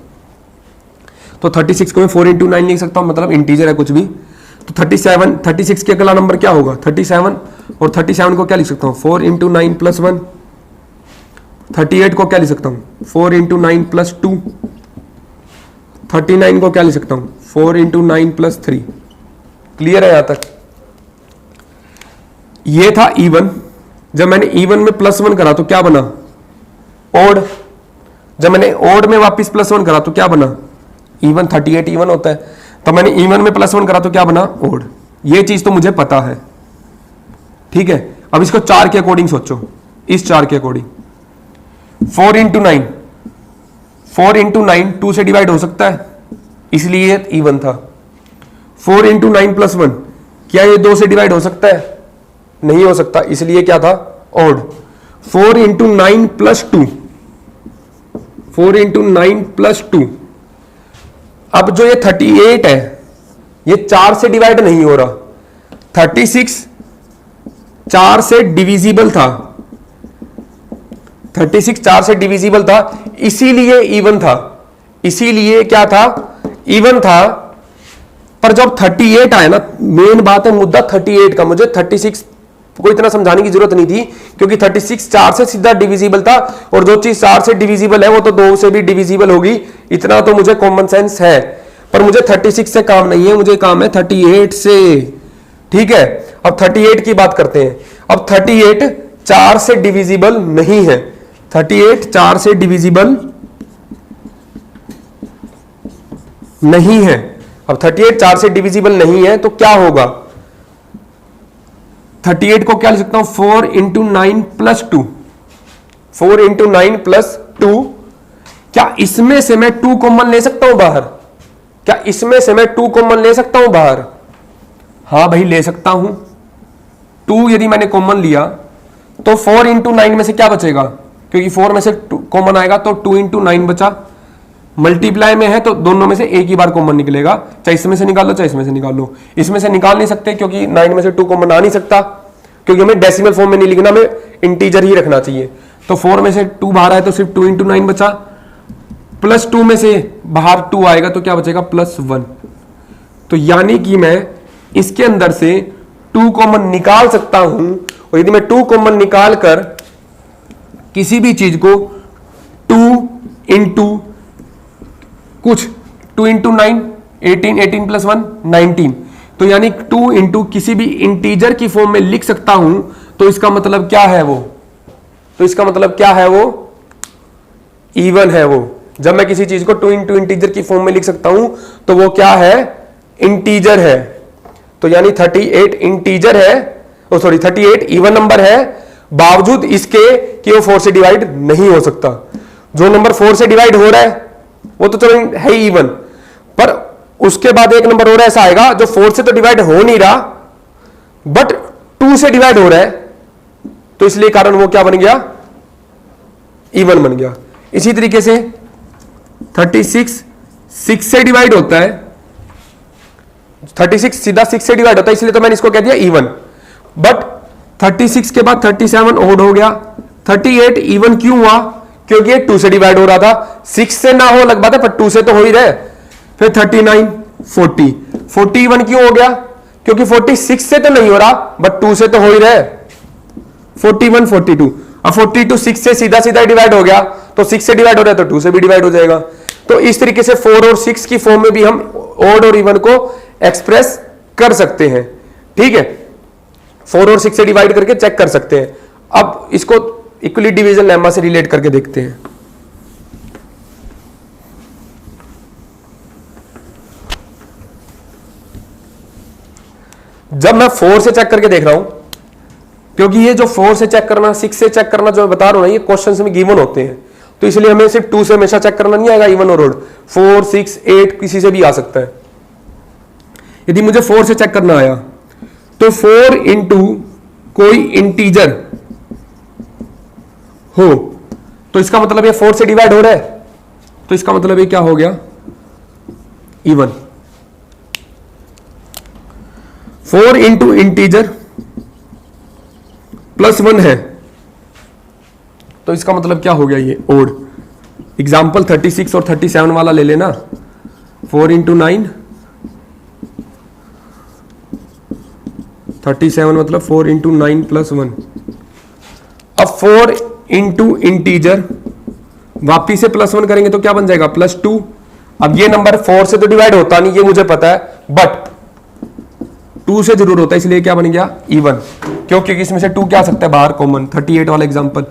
तो 36 को मैं 4 इंटू 9 लिख सकता हूं, मतलब इंटीजर है कुछ भी। तो 36 के अगला नंबर क्या होगा? 37, और 37 को क्या लिख सकता हूं? 4 इंटू 9 प्लस 1। 38 को क्या लिख सकता हूं? 4 इंटू 9 प्लस 2। 39 को क्या लिख सकता हूं? 4 इंटू 9 प्लस 3। क्लियर है यहां तक? ये था इवन। जब मैंने इवन में प्लस 1 करा तो क्या बना? ओड। जब मैंने ओड में वापस प्लस 1 करा तो क्या बना? इवन। 38 इवन होता है, तो मैंने इवन में प्लस 1 करा तो क्या बना? ओड। ये चीज तो मुझे पता है, ठीक है। अब इसको 4 के अकॉर्डिंग सोचो, इस 4 के अकॉर्डिंग। 4 इंटू 9, 4 इंटू 9 2 से डिवाइड हो सकता है, इसलिए इवन था। 4 इंटू 9 प्लस 1, क्या ये 2 से डिवाइड हो सकता है? नहीं हो सकता, इसलिए क्या था? Odd. 4 into 9 plus 2, 4 into 9 plus 2। अब जो ये 38 है, ये 4 से डिवाइड नहीं हो रहा। 36 4 से डिविजिबल था, 36 4 से डिविजिबल था, इसीलिए इवन था। इसीलिए क्या था? इवन था। पर जब 38 आया ना, मेन बात है मुद्दा 38 का। मुझे 36 को इतना समझाने की जरूरत नहीं थी, क्योंकि 36 4 से सीधा डिविजिबल था, और जो चीज 4 से डिविजिबल है वो तो 2 से भी डिविजिबल होगी। इतना तो मुझे कॉमन सेंस है। पर मुझे 36 से काम नहीं है, मुझे काम है 38 से, ठीक है। अब 38 की बात करते हैं। अब 38 4 से डिविजिबल नहीं है। 38 4 से डिविजिबल नहीं है। अब 38 4 से डिविजिबल नहीं है तो क्या होगा? 38 को क्या लिख सकता हूं? 4 इंटू 9 प्लस 2। 4 into 9 plus 2। क्या इसमें से मैं 2 कॉमन ले सकता हूं बाहर? क्या इसमें से मैं 2 कॉमन ले सकता हूं बाहर? हां भाई, ले सकता हूं। 2 यदि मैंने कॉमन लिया तो 4 इंटू 9 में से क्या बचेगा? क्योंकि 4 में से कॉमन आएगा तो 2 इंटू 9 बचा। मल्टीप्लाई में है तो दोनों में से एक ही बार कॉमन निकलेगा, चाहे इसमें से निकाल लो चाहे इसमें से निकाल लो। इसमें से निकाल नहीं सकते क्योंकि 9 में से 2 कॉमन आ नहीं सकता, क्योंकि हमें डेसिमल फॉर्म में नहीं लिखना, हमें इंटीजर ही रखना चाहिए। तो 4 में से 2 बाहर आए तो सिर्फ 2 इंटू 9 बचा, प्लस 2 में से बाहर 2 आएगा तो क्या बचेगा? प्लस 1। तो यानी कि मैं इसके अंदर से 2 कॉमन निकाल सकता हूं, और यदि मैं 2 कॉमन निकाल कर किसी भी चीज को 2 इंटू कुछ 2 इंटू 9 18, 18 प्लस 1 19, तो यानी 2 इंटू किसी भी इंटीजर की फॉर्म में लिख सकता हूं, तो इसका मतलब क्या है वो? तो इसका मतलब क्या है वो? इवन है वो। जब मैं किसी चीज को 2 इंटू इंटीजर की फॉर्म में लिख सकता हूं तो वो क्या है? इंटीजर है। तो यानी 38 इंटीजर है, 38 इवन नंबर है, बावजूद इसके कि वो 4 से डिवाइड नहीं हो सकता। जो नंबर 4 से डिवाइड हो रहा है वो तो चलो है ही इवन, पर उसके बाद एक नंबर और ऐसा आएगा जो 4 से तो डिवाइड हो नहीं रहा बट 2 से डिवाइड हो रहा है, तो इसलिए कारण वो क्या बन गया? इवन बन गया। इसी तरीके से 36 6 से डिवाइड होता है, 36 सीधा 6 से डिवाइड होता है, इसलिए तो मैंने इसको कह दिया इवन। बट 36 के बाद 37 ओड हो गया। 38 इवन क्यों हुआ? क्योंकि ये 2 से डिवाइड हो रहा था। 6 से ना हो अलग बात है, पर 2 से तो हो ही रहे। फिर 39 40 41 क्यों हो गया? क्योंकि 46 से तो नहीं हो रहा बट 2 से तो हो ही रहे। 41 42 अब 42 6 से सीधा सीधा डिवाइड हो गया, तो 6 से डिवाइड हो रहा है तो 2 से भी डिवाइड हो जाएगा। तो इस तरीके से 4 और 6 की फॉर्म में भी हम ऑड और इवन को एक्सप्रेस कर सकते हैं। ठीक है, 4 और 6 से डिवाइड करके चेक कर सकते हैं। अब इसको इक्वली डिवीजन लेमा से रिलेट करके देखते हैं। जब मैं 4 से चेक करके देख रहा हूं, क्योंकि ये जो 4 से चेक करना, 6 से चेक करना जो मैं बता रहा हूं ना, ये क्वेश्चंस में गिवन होते हैं, तो इसलिए हमें सिर्फ 2 से हमेशा चेक करना नहीं आएगा, इवन और ऑड। 4 6 8 किसी से भी आ सकता है। यदि मुझे 4 से चेक करना आया तो 4 इंटू कोई इंटीजर हो, तो इसका मतलब ये 4 से डिवाइड हो रहा है, तो इसका मतलब ये क्या हो गया, इवन। 4 इंटू इंटीजर +1 है, तो इसका मतलब क्या हो गया, ये ओड। एग्जाम्पल 36 और 37 वाला ले लेना। 4 इंटू 9 37 मतलब 4 इंटू 9 +1। अब 4 इंटू इंटीजर वापिस से +1 करेंगे तो क्या बन जाएगा, +2। अब ये नंबर 4 से तो डिवाइड होता नहीं, ये मुझे पता है, बट 2 से जरूर होता है, इसलिए क्या बन गया, इवन। क्योंकि इसमें से 2 क्या आ सकता है बाहर कॉमन। 38 वाला एग्जांपल,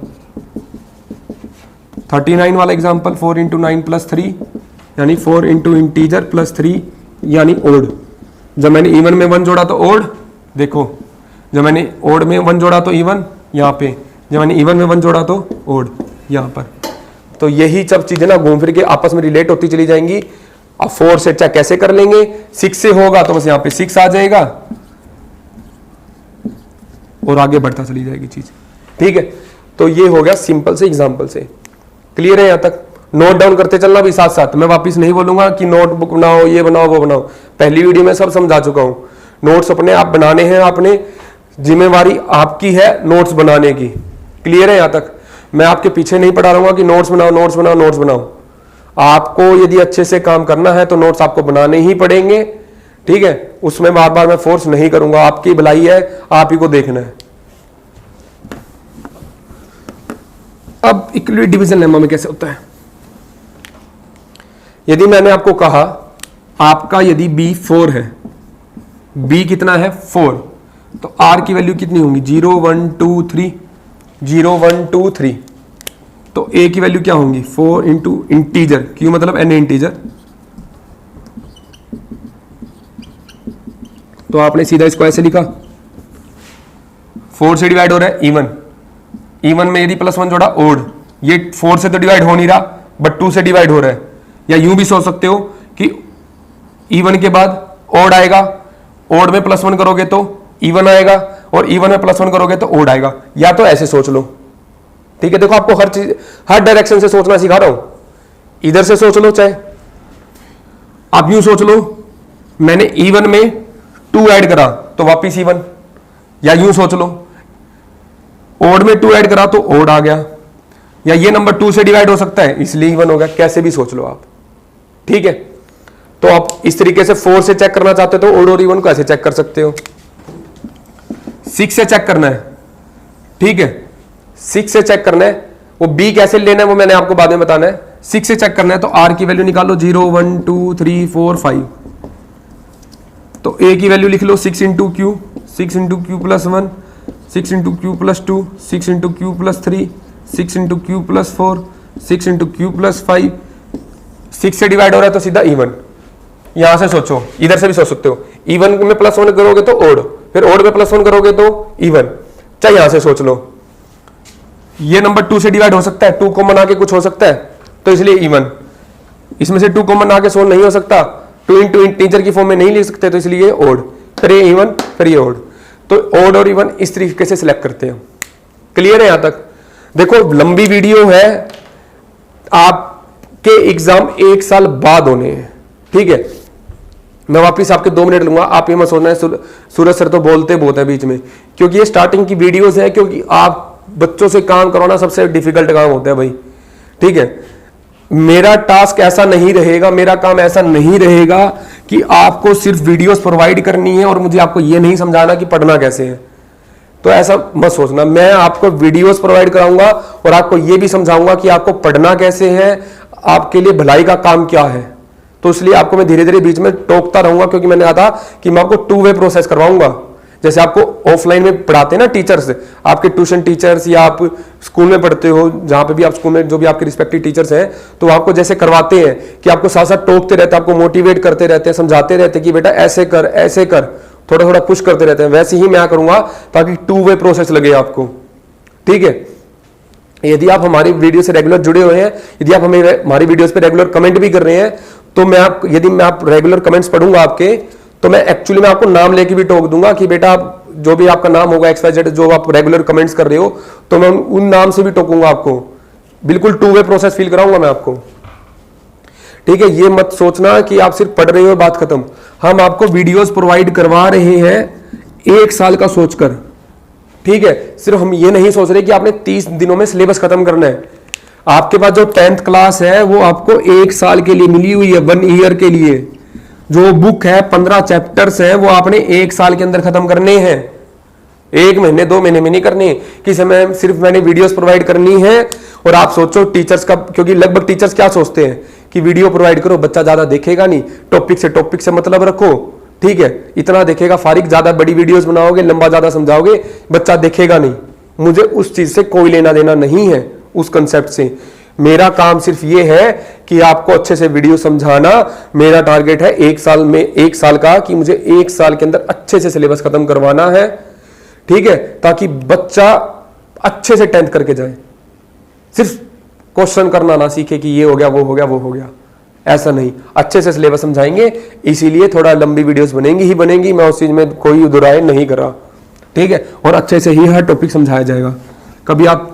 39 वाला एग्जांपल, 4 इंटू 9 +3 यानी 4 इंटू इंटीजर +3 यानी ओड। जब मैंने इवन में 1 जोड़ा तो ओड, देखो जब मैंने ओड में 1 जोड़ा तो इवन यहाँ पे, जब मैंने इवन में 1 जोड़ा तो ओड यहाँ पर। तो यही सब चीजें ना घूम फिर के आपस में रिलेट होती चली जाएंगी। अब 4 से चेक कैसे कर लेंगे, 6 से होगा तो बस यहाँ पे 6 आ जाएगा और आगे बढ़ता चली जाएगी चीज। ठीक है, तो ये हो गया सिंपल से एग्जांपल से। क्लियर है यहाँ तक? नोट डाउन करते चलना भी साथ साथ। मैं वापस नहीं बोलूंगा कि नोटबुक बनाओ, ये बनाओ, वो बनाओ। पहली वीडियो में सब समझा चुका हूं। नोट्स अपने आप बनाने हैं, आपने जिम्मेवारी आपकी है नोट्स बनाने की। क्लियर है यहाँ तक? मैं आपके पीछे नहीं पढ़ा रहूंगा कि नोट्स बनाओ, नोट्स बनाओ, नोट्स बनाओ। आपको यदि अच्छे से काम करना है तो नोट्स आपको बनाने ही पड़ेंगे। ठीक है, उसमें बार बार मैं फोर्स नहीं करूंगा, आपकी भलाई है, आप ही को देखना है। अब इक्वली डिवीजन लेमा में कैसे होता है? यदि मैंने आपको कहा आपका यदि b 4 है, b कितना है 4, तो r की वैल्यू कितनी होंगी 0 1 2 3, 0 1 2 3। तो a की वैल्यू क्या होंगी 4 इंटू इंटीजर, क्यों मतलब n इंटीजर। तो आपने सीधा इसको ऐसे लिखा, 4 से डिवाइड हो रहा है इवन, इवन में यदि +1 जोड़ा ओड। ये 4 से तो डिवाइड हो नहीं रहा बट 2 से डिवाइड हो रहा है। या यूं भी सोच सकते हो कि इवन के बाद ओड आएगा, ओड में +1 करोगे तो इवन आएगा और इवन में +1 करोगे तो ओड आएगा। या तो ऐसे सोच लो। ठीक है, देखो आपको हर चीज हर डायरेक्शन से सोचना सिखा रहा हूं। इधर से सोच लो, चाहे आप यूं सोच लो मैंने इवन में 2 ऐड करा तो वापिस इवन। या यूं सोच लो ओड में 2 ऐड करा तो ओड आ गया। या ये नंबर 2 से डिवाइड हो सकता है इसलिए इवन हो गया। कैसे भी सोच लो आप। ठीक है, तो आप इस तरीके से 4 से चेक करना चाहते हो तो ओड और इवन को ऐसे चेक कर सकते हो। 6 से चेक करना है, ठीक है, 6 से चेक करना है। वो b कैसे लेना है वो मैंने आपको बाद में बताना है। 6 से चेक करना है तो r की वैल्यू निकालो 0 1 2 3 4 5। तो a की वैल्यू लिख लो 6 into Q, 6 into Q +1, 6 into Q +2, 6 into Q +3, 6 into Q +4, 6 into Q +5। 6 से डिवाइड हो रहा है तो सीधा इवन। यहां से सोचो, इधर से भी सोच सकते हो। इवन में +1 करोगे तो ओड, फिर ओड में +1 करोगे तो इवन। चाहे यहां से सोच लो ये नंबर 2 से डिवाइड हो सकता है, 2 कॉमन आके कुछ हो सकता है तो इसलिए इवन। इसमें से 2 कॉमन आके सोल्व नहीं हो सकता, 2 इंटू इंटीजर की फॉर्म में नहीं लिख सकते तो इसलिए ओड, फिर ये इवन, फिर ये ओड। तो ओड और इवन इस तरीके से सिलेक्ट करते हैं। क्लियर है यहां तक? देखो लंबी वीडियो है, आपके एग्जाम 1 साल बाद होने हैं। ठीक है, मैं वापिस आपके 2 मिनट लूंगा। आप ये मत सोचना है सूरज सर तो बोलते बहुत है बीच में, क्योंकि ये स्टार्टिंग की वीडियोस है। क्योंकि आप बच्चों से काम करवाना सबसे डिफिकल्ट काम होता है भाई। ठीक है, मेरा टास्क ऐसा नहीं रहेगा, मेरा काम ऐसा नहीं रहेगा कि आपको सिर्फ वीडियोस प्रोवाइड करनी है और मुझे आपको ये नहीं समझाना कि पढ़ना कैसे है। तो ऐसा मत सोचना। मैं आपको वीडियोस प्रोवाइड कराऊंगा और आपको ये भी समझाऊंगा कि आपको पढ़ना कैसे है, आपके लिए भलाई का काम क्या है। तो इसलिए आपको मैं धीरे धीरे बीच में टोकता रहूंगा, क्योंकि मैंने कहा था कि मैं आपको 2 वे प्रोसेस करवाऊंगा। जैसे आपको ऑफलाइन में पढ़ाते हैं ना टीचर्स, आपके ट्यूशन टीचर्स, या आप स्कूल में पढ़ते हो, जहां पे भी आप स्कूल में जो भी आपके रिस्पेक्टिव टीचर्स हैं, तो आपको जैसे करवाते हैं कि आपको साथ साथ टोकते रहते हैं, आपको मोटिवेट करते रहते हैं, समझाते रहते हैं कि बेटा ऐसे कर ऐसे कर, थोड़ा थोड़ा पुश करते रहते हैं। वैसे ही मैं करूंगा ताकि 2 वे प्रोसेस लगे आपको। ठीक है, यदि आप हमारी वीडियो से रेगुलर जुड़े हुए हैं, यदि आप हमें हमारी वीडियोस पे रेगुलर कमेंट भी कर रहे हैं, तो यदि मैं आप रेगुलर कमेंट्स पढ़ूंगा आपके, तो मैं एक्चुअली मैं आपको नाम लेके भी टोक दूंगा कि बेटा आप जो भी आपका नाम होगा XYZ, जो आप रेगुलर कमेंट्स कर रहे हो, तो मैं उन नाम से भी टोकूंगा आपको। बिल्कुल 2 वे प्रोसेस फील कराऊंगा मैं आपको। ठीक है, ये मत सोचना कि आप सिर्फ पढ़ रहे हो बात खत्म। हम आपको वीडियोस प्रोवाइड करवा रहे हैं 1 साल का सोचकर। ठीक है, सिर्फ हम ये नहीं सोच रहे कि आपने 30 दिनों में सिलेबस खत्म करना है। आपके पास जो 10th क्लास है वो आपको 1 साल के लिए मिली हुई है, 1 ईयर के लिए। जो बुक है 15 चैप्टर्स है, वो आपने 1 साल के अंदर खत्म करने हैं। 1 महीने 2 महीने में नहीं करने कि समय सिर्फ मैंने वीडियोस प्रोवाइड करनी है। और आप सोचो टीचर्स का, क्योंकि लगभग टीचर्स क्या सोचते हैं कि वीडियो प्रोवाइड करो, बच्चा ज्यादा देखेगा नहीं, टॉपिक से मतलब रखो। ठीक है, इतना देखेगा फारिग, ज्यादा बड़ी वीडियोस बनाओगे, लंबा ज्यादा समझाओगे, बच्चा देखेगा नहीं। मुझे उस चीज से कोई लेना देना नहीं है, उस कंसेप्ट से। मेरा काम सिर्फ ये है कि आपको अच्छे से वीडियो समझाना। मेरा टारगेट है 1 साल में, 1 साल का, कि मुझे 1 साल के अंदर अच्छे से सिलेबस खत्म करवाना है। ठीक है, ताकि बच्चा अच्छे से 10th करके जाए, सिर्फ क्वेश्चन करना ना सीखे कि ये हो गया वो हो गया वो हो गया, ऐसा नहीं। अच्छे से सिलेबस समझाएंगे, इसीलिए थोड़ा लंबी वीडियोस बनेंगी ही बनेंगी, मैं उस चीज में कोई दुराय नहीं कर रहा। ठीक है, और अच्छे से ही हर टॉपिक समझाया जाएगा। कभी आप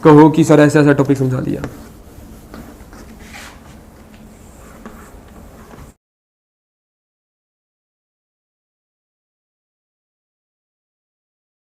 कहो कि सर ऐसा ऐसा टॉपिक समझा दिया।